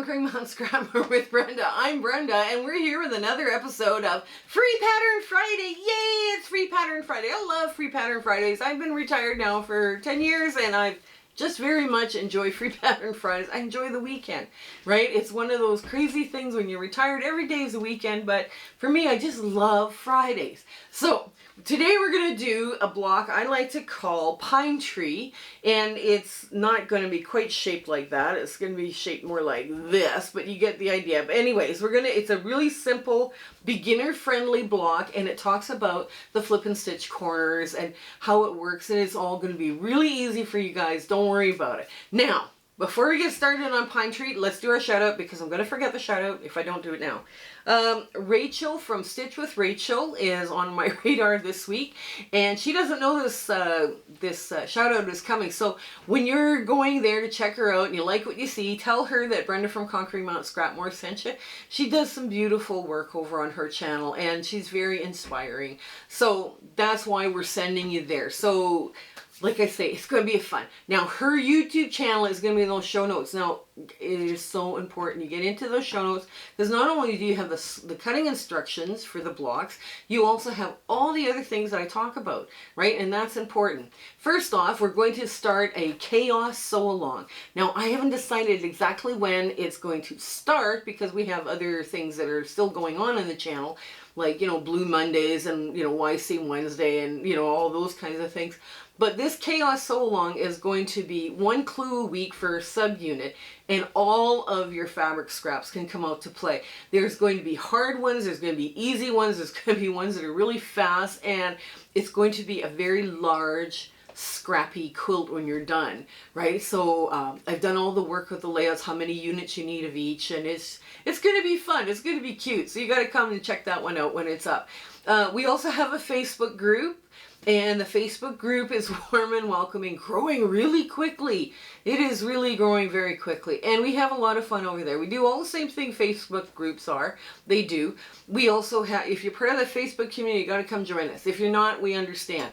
Conquering Mountain Scrapper with Brenda. I'm Brenda, and we're here with another episode of Free Pattern Friday. Yay, it's Free Pattern Friday. I love Free Pattern Fridays. I've been retired now for 10 years, and I've just very much enjoy Free Pattern Fridays. I enjoy the weekend, right? It's one of those crazy things when you're retired. Every day is a weekend, but for me, I just love Fridays. So today we're going to do a block I like to call Pine Tree, and it's not going to be quite shaped like that. It's going to be shaped more like this, but you get the idea. But anyways, it's a really simple, beginner-friendly block, and it talks about the flip and stitch corners and how it works, and it's all going to be really easy for you guys. Don't worry about it. Now, before we get started on Pine Tree, let's do our shout out because I'm going to forget the shout out if I don't do it now. Rachel from Stitch with Rachel is on my radar this week, and she doesn't know this shout out is coming. So when you're going there to check her out and you like what you see, tell her that Brenda from Conquering Mount Scrapmore sent you. She does some beautiful work over on her channel, and she's very inspiring. So that's why we're sending you there. So like I say, it's going to be fun. Now, her YouTube channel is going to be in those show notes. Now, it is so important you get into those show notes, because not only do you have the cutting instructions for the blocks, you also have all the other things that I talk about, right? And that's important. First off, we're going to start a chaos sew-along. Now, I haven't decided exactly when it's going to start, because we have other things that are still going on in the channel, like, Blue Mondays and, YC Wednesday and, all those kinds of things. But this Chaos Sew-Along is going to be 1 clue a week for a subunit, and all of your fabric scraps can come out to play. There's going to be hard ones, there's going to be easy ones, there's going to be ones that are really fast, and it's going to be a very large, scrappy quilt when you're done, right? So I've done all the work with the layouts, how many units you need of each, and it's going to be fun. It's going to be cute. So you got to come and check that one out when it's up. We also have a Facebook group. And the Facebook group is warm and welcoming, growing really quickly. It is really growing very quickly. And we have a lot of fun over there. We do all the same thing Facebook groups are. They do. We also have, if you're part of the Facebook community, you got to come join us. If you're not, we understand.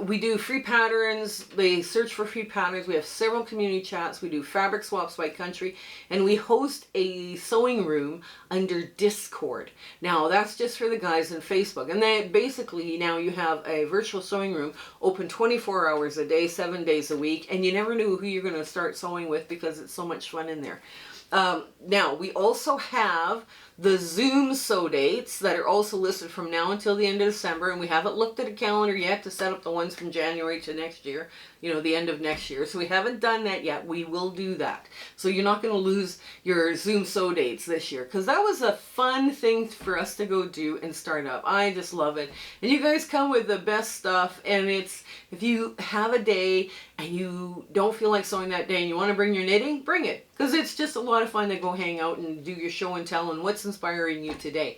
We do free patterns. They search for free patterns. We have several community chats. We do fabric swaps by country. And we host a sewing room under Discord. Now, that's just for the guys in Facebook. And then basically now you have a virtual sewing room open 24 hours a day, 7 days a week, and you never knew who you're going to start sewing with because it's so much fun in there. Now, we also have the Zoom sew dates that are also listed from now until the end of December, and we haven't looked at a calendar yet to set up the ones from January to next year, the end of next year. So we haven't done that yet. We will do that. So you're not going to lose your Zoom sew dates this year, because that was a fun thing for us to go do and start up. I just love it. And you guys come with the best stuff, and if you have a day and you don't feel like sewing that day and you want to bring your knitting, bring it, because it's just a lot of fun to go hang out and do your show and tell and what's inspiring you today.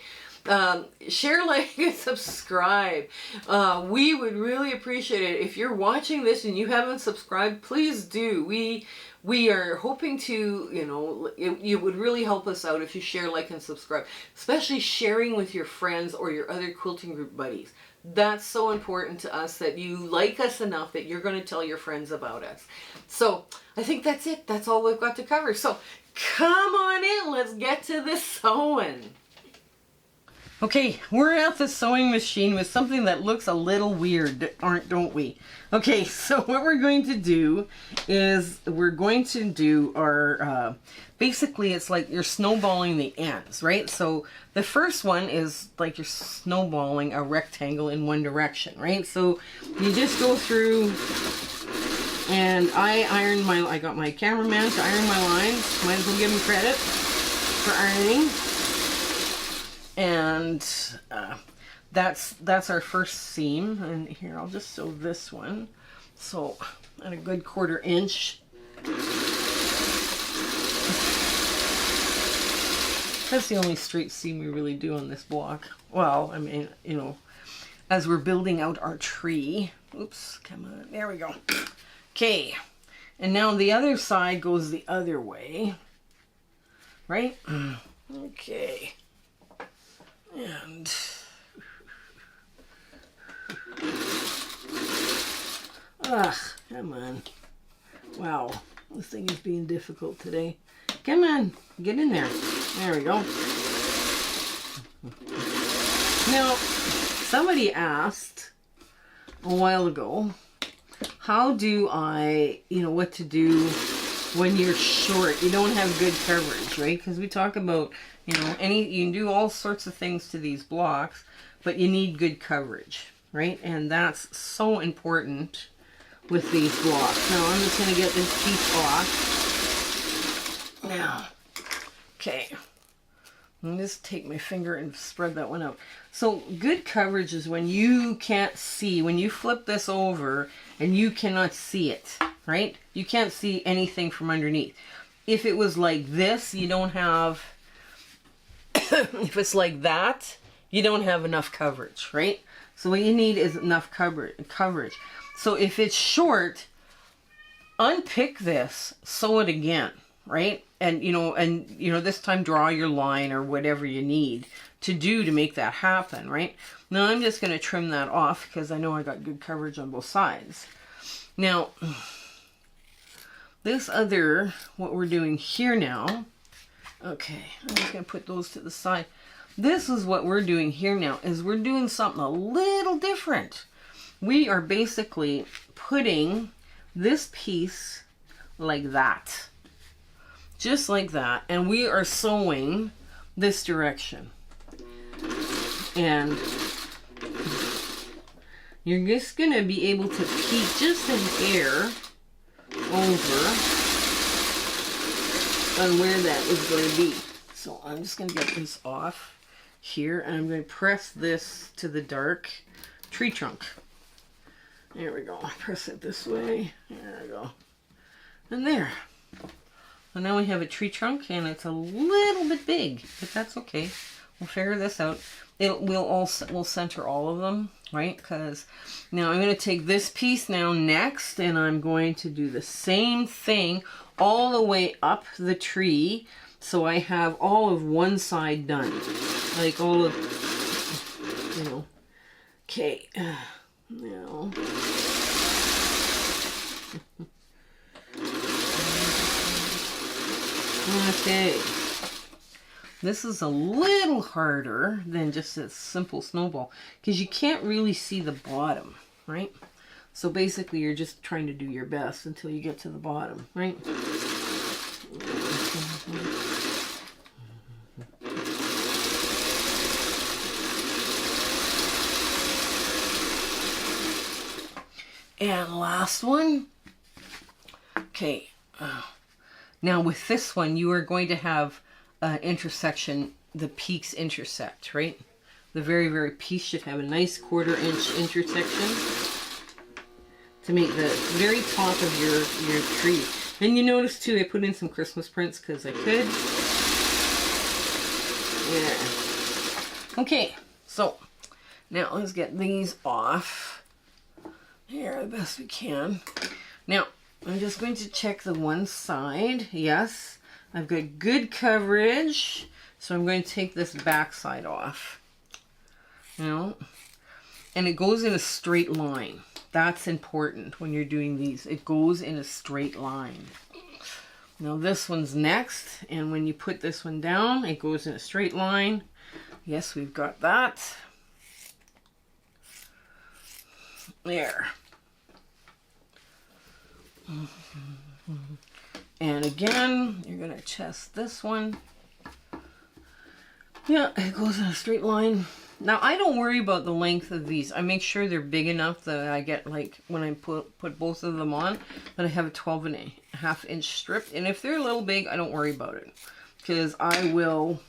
Share, like, and subscribe. We would really appreciate it. If you're watching this and you haven't subscribed, please do. We are hoping to, it would really help us out if you share, like, and subscribe, especially sharing with your friends or your other quilting group buddies. That's so important to us, that you like us enough that you're going to tell your friends about us. So I think that's it. That's all we've got to cover. So come on in. Let's get to this sewing. Okay, we're at the sewing machine with something that looks a little weird, don't we? Okay, so what we're going to do is we're going to do our, basically it's like you're snowballing the ends, right? So the first one is like you're snowballing a rectangle in one direction, right? So you just go through, and I got my cameraman to iron my lines. Might as well give him credit for ironing. And that's our first seam. And here, I'll just sew this one. So at a good 1/4 inch. That's the only straight seam we really do on this block. Well, I mean, as we're building out our tree. Oops, come on, there we go. Okay, and now the other side goes the other way, right? Okay. And come on. Wow, this thing is being difficult today. Come on, get in there. There we go. Now, somebody asked a while ago, how do I, what to do when you're short? You don't have good coverage, right? Because we talk about, you can do all sorts of things to these blocks, but you need good coverage, right? And that's so important with these blocks. Now, I'm just going to get this piece off. Now, okay. I'll just take my finger and spread that one out. So good coverage is when you can't see, when you flip this over and you cannot see it, right? You can't see anything from underneath. If it was like this, you don't have, if it's like that, you don't have enough coverage, right? So what you need is enough coverage. So if it's short, unpick this, sew it again, right? And, this time draw your line or whatever you need to do to make that happen, right? Now I'm just going to trim that off because I know I got good coverage on both sides. Now, this other, what we're doing here now, okay, I'm just going to put those to the side. This is what we're doing here now, is we're doing something a little different. We are basically putting this piece like that. Just like that. And we are sewing this direction. And you're just going to be able to peek just a hair over on where that is going to be. So I'm just going to get this off here. And I'm going to press this to the dark tree trunk. There we go. Press it this way. There we go. And there. So now we have a tree trunk, and it's a little bit big, but that's okay. We'll figure this out. We'll center all of them, right? Because now I'm going to take this piece now next, and I'm going to do the same thing all the way up the tree, so I have all of one side done, like all of, Okay, now. Okay, this is a little harder than just a simple snowball because you can't really see the bottom, right? So basically you're just trying to do your best until you get to the bottom, right? And last one. Okay. Now with this one, you are going to have an intersection, the peaks intersect, right? The very, very piece should have a nice 1/4 inch intersection to make the very top of your tree. And you notice too, I put in some Christmas prints because I could. Yeah. Okay, so now let's get these off here the best we can. Now, I'm just going to check the one side. Yes, I've got good coverage. So I'm going to take this back side off. And it goes in a straight line. That's important when you're doing these. It goes in a straight line. Now this one's next. And when you put this one down, it goes in a straight line. Yes, we've got that. There. And again, you're going to test this one. Yeah, it goes in a straight line. Now, I don't worry about the length of these. I make sure they're big enough that I get, like, when I put both of them on, that I have a 12.5 inch strip. And if they're a little big, I don't worry about it. Because I will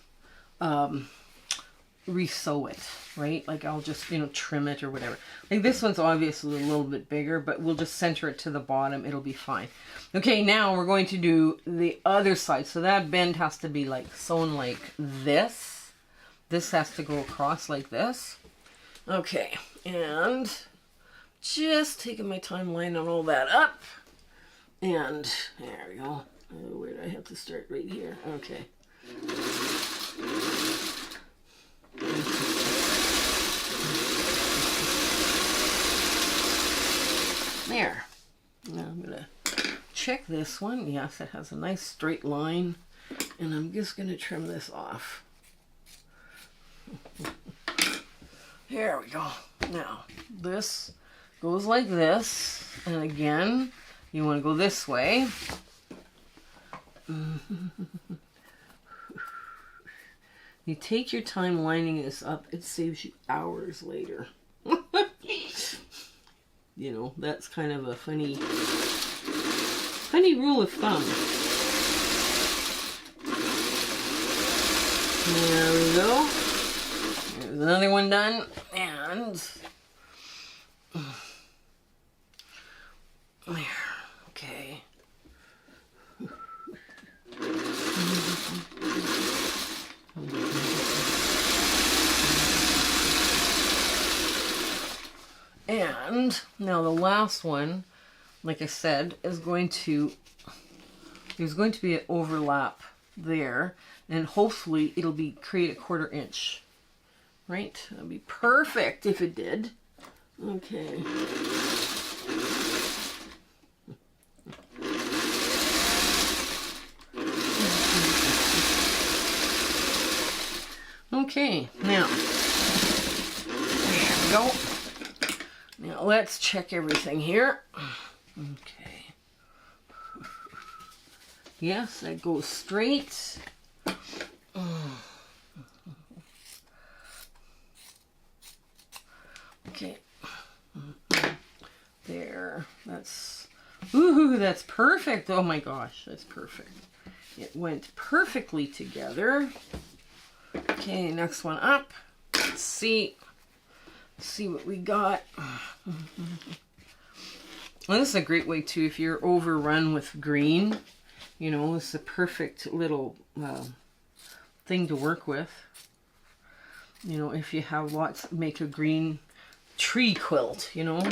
re-sew it, right? Like, I'll just, trim it or whatever. Like, this one's obviously a little bit bigger, but we'll just center it to the bottom. It'll be fine. Okay, now we're going to do the other side. So that bend has to be, like, sewn like this. This has to go across like this. Okay, and just taking my time lining all that up. And there we go. Oh, where do I have to start? Right here. Okay. There. Now I'm going to check this one. Yes, it has a nice straight line. And I'm just going to trim this off. Here we go. Now, this goes like this. And again, you want to go this way. You take your time lining this up. It saves you hours later. You know, that's kind of a funny rule of thumb. There we go. There's another one done. And there. Okay. And now the last one, like I said, is going to, there's going to be an overlap there, and hopefully it'll be create a 1/4 inch, right? That'd be perfect if it did. Okay. Okay, now, there we go. Now let's check everything here. Okay. Yes, that goes straight. Okay. There. That's, ooh, that's perfect. Oh my gosh, that's perfect. It went perfectly together. Okay, next one up. Let's see what we got. Well, this is a great way too if you're overrun with green. You know, it's a perfect little thing to work with. You know, if you have lots, make a green tree quilt, you know.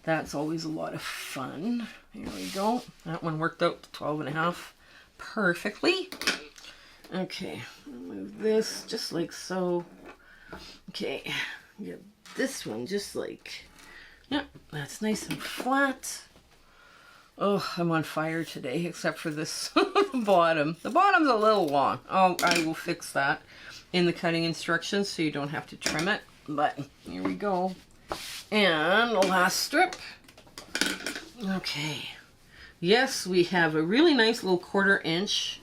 That's always a lot of fun. Here we go. That one worked out to 12.5 perfectly. Okay, move this just like so. Okay, get this one just like, yeah, that's nice and flat. Oh, I'm on fire today, except for this bottom. The bottom's a little long. Oh, I will fix that in the cutting instructions so you don't have to trim it. But here we go. And the last strip. Okay. Yes, we have a really nice little 1/4 inch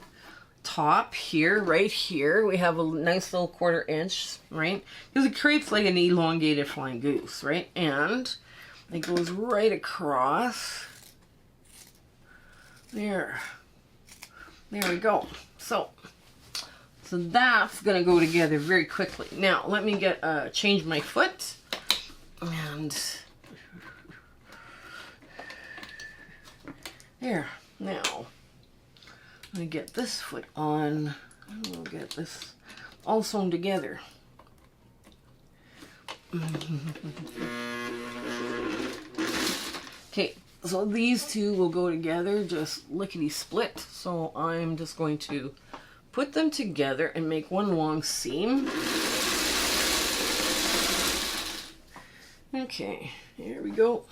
top here, right here. We have a nice little 1/4 inch, right? Because it creates like an elongated flying goose, right? And it goes right across. There we go. So that's gonna go together very quickly. Now let me get change my foot, and there. Now let me get this foot on, and we'll get this all sewn together. Okay. So these two will go together just lickety split. So I'm just going to put them together and make one long seam. Okay, here we go.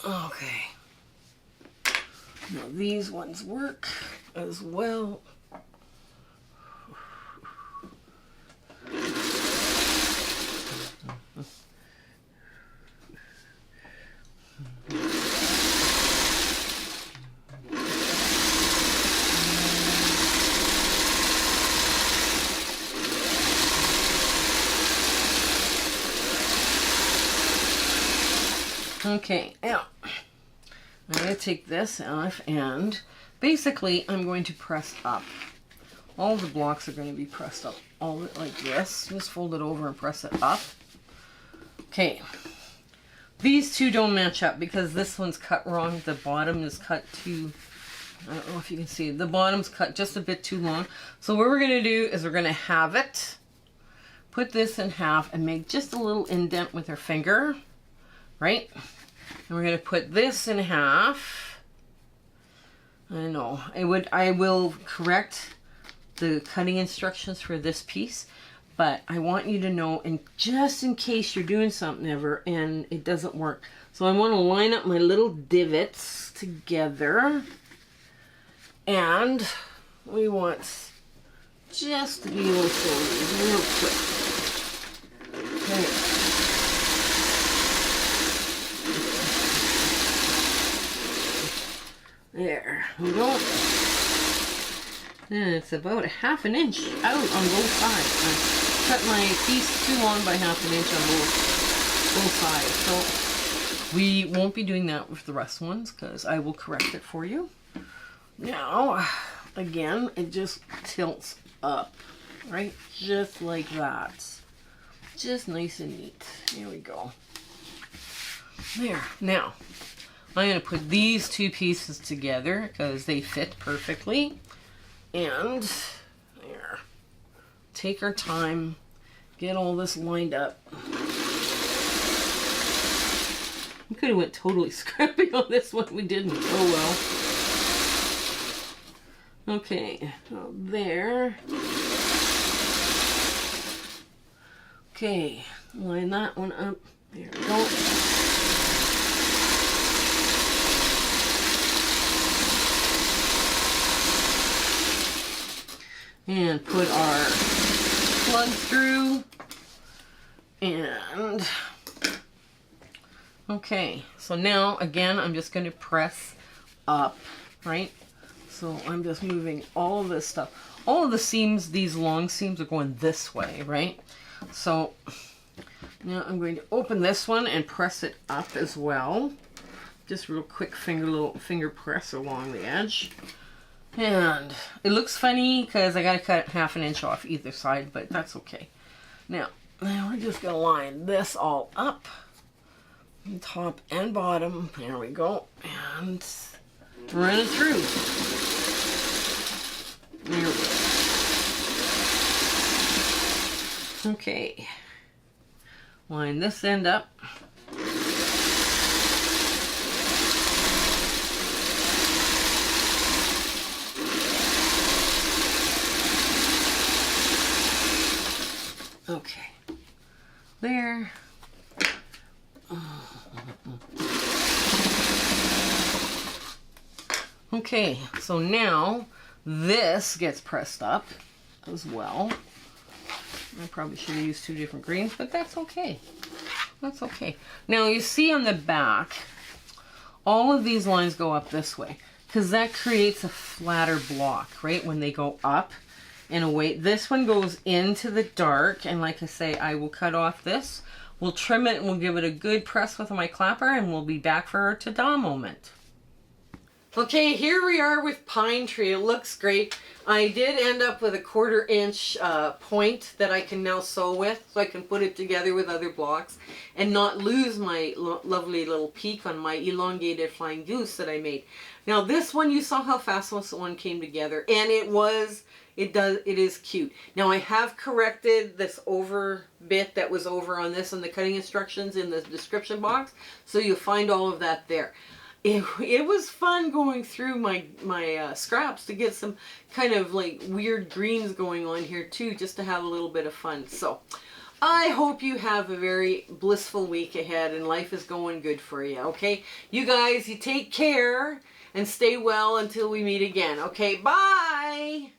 Okay, now these ones work as well. Okay, now I'm going to take this off, and basically I'm going to press up. All the blocks are going to be pressed up, all like this. Just fold it over and press it up. Okay, these two don't match up because this one's cut wrong. The bottom is cut too, I don't know if you can see, the bottom's cut just a bit too long. So what we're going to do is we're going to halve it, put this in half, and make just a little indent with our finger, right? And we're going to put this in half. I know. I will correct the cutting instructions for this piece, but I want you to know, and just in case you're doing something ever and it doesn't work. So I want to line up my little divots together, and we want just to be able to show you real quick. Okay. There we go. And it's about a ½ inch out on both sides. I cut my piece too long by ½ inch on both sides. So we won't be doing that with the rest ones because I will correct it for you. Now, again, it just tilts up, right? Just like that. Just nice and neat. Here we go. There. Now, I'm going to put these two pieces together because they fit perfectly. And there. Take our time. Get all this lined up. We could have went totally scrappy on this one. We didn't. Oh well. Okay. So there. Okay. Line that one up. There we go. And put our plug through. And okay, so now again I'm just going to press up, right? So I'm just moving all of this stuff. All of the seams, these long seams, are going this way, right? So now I'm going to open this one and press it up as well. Just real quick little finger press along the edge. And it looks funny because I got to cut ½ inch off either side, but that's okay. Now we're just going to line this all up, top and bottom. There we go. And run it through. There we go. Okay. Line this end up. Okay, there. Okay, so now this gets pressed up as well. I probably should have used 2 different greens, but that's okay. That's okay. Now you see on the back, all of these lines go up this way because that creates a flatter block, right? When they go up. In a way, this one goes into the dark, and like I say, I will cut off this. We'll trim it and we'll give it a good press with my clapper, and we'll be back for our ta-da moment. Okay, here we are with pine tree. It looks great. I did end up with a 1/4 inch point that I can now sew with, so I can put it together with other blocks and not lose my lovely little peak on my elongated flying goose that I made. Now this one, you saw how fast this one came together, and it is cute. Now I have corrected this over bit that was over on this and the cutting instructions in the description box, so you'll find all of that there. It was fun going through my scraps to get some kind of like weird greens going on here too, just to have a little bit of fun. So I hope you have a very blissful week ahead and life is going good for you, okay? You guys, you take care and stay well until we meet again, okay? Bye!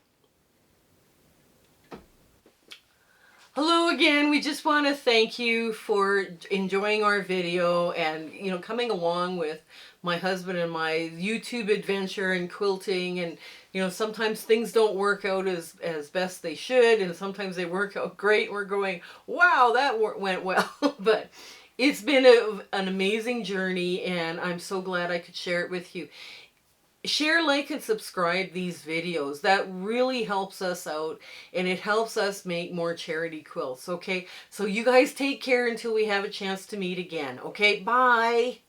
Hello again. We just want to thank you for enjoying our video and, you know, coming along with my husband and my YouTube adventure and quilting. And, you know, sometimes things don't work out as best they should, and sometimes they work out great. We're going, wow, that went well. But it's been an amazing journey, and I'm so glad I could share it with you. Share, like, and subscribe these videos. That really helps us out, and it helps us make more charity quilts, okay? So you guys take care until we have a chance to meet again, okay? Bye!